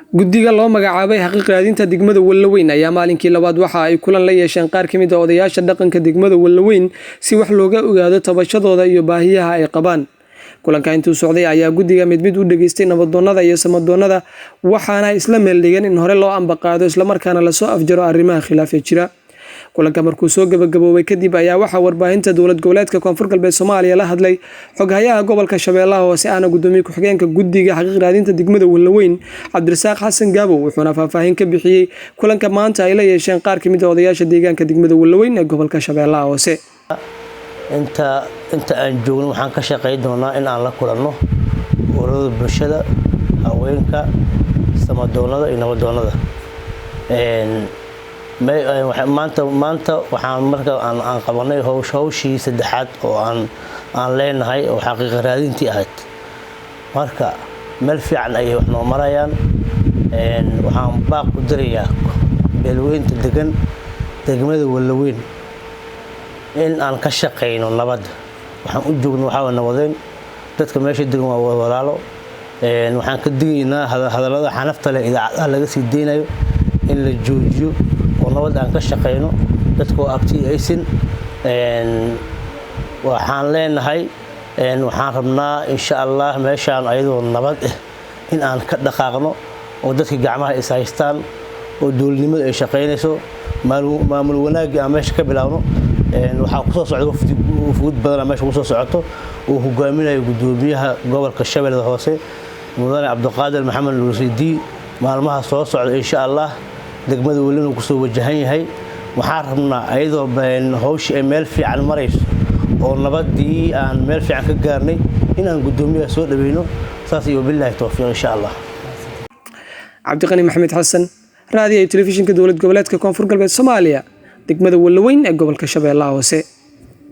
guddiga loo magacaabay xaqiiq raadinta degmada Wallaweyn ayaa maalinkii labaad waxa ay kulan la yeesheen qaar kamid ah odayaasha dhaqanka degmada Wallaweyn si wax looga ogaado tabashadooda iyo baahiyaha ay qabaan. kulanka intuu socday ayaa guddiga mid u dhageystay nabaddoonnada iyo samadoonnada waxaana isla meel dhigan in hore loo ambaqaado isla markaana la soo afjaro arrimaha khilaafka jira. kulanka markuu soo gabagaboobay kadib ayaa waxa warbaahinta dowlad goboleedka Koonfur Galbeed Soomaaliya la hadlay xoghayaha gobolka Shabeellaha Hoose ana gudoomiye ku-xigeenka guddiga xaqiiq raadinta degmada Wallaweyn Cabdirasaaq Xasan Gaabo wuxuuna faahfaahin ka bixiyay kulanka maanta ay la yeesheen qaar kamid ah odayaasha deegaanka degmada Wallaweyn ee gobolka Shabeellaha Hoose. inta aan joogno waxaan ka shaqeyn doonaa in aan la kulanno ururada bulshada, haweenka, samadoonnada iyo nabaddoonnada. maanta waxaan marka aan qabanay hawshii saddexaad oo aan leenahay oo xaqiiq raadintii ahayd. marka meel fiican ayay wax noo marayaan. waxaan baaq u dirayaa beelweynta degan degmada Wallaweyn in aan ka shaqeyno nabad. waxaan u joogno waxa nabadeyn dadka meesha degan waa walaalo. waxaan ka digaynaa hadallada xanafta leh idaacadaha laga sii deynayo in la joojiyo oo nabad aan ka shaqeyno dadka oo abti aysan. waxaan leenahay waxaan rabnaa insha Allah meeshaan ayadoo nabad ah in aan ka dhaqaaqno oo dadka gacmaha is haystaan oo dowladnimada ay shaqeynayso maamul wanaag aan meesha ka bilaawno. waxaa ku soo socda wafud badan meesha ku soo socoto oo hogaaminayo gudoomiyaha gobolka Shabeellaha Hoose mudane Cabdiqaadir Maxamed Nuursiidi maalmaha soo socda insha Allah degmada Wallaweyn ku soo wajahan yahay. waxaan rabnaa ayadoo hawshii ay meel fiican marayso oo nabadii aan meel fiican ka gaarnay in aan gudoomiyaha soo dhaweeyno saas iyo billahi tawfiiq insha Allah. Cabdiqani Maxamed Xasan raadiyo telefishinka dowlad goboleedka Koonfur Galbeed Soomaaliya degmada Wallaweyn ee gobolka Shabeellaha Hoose.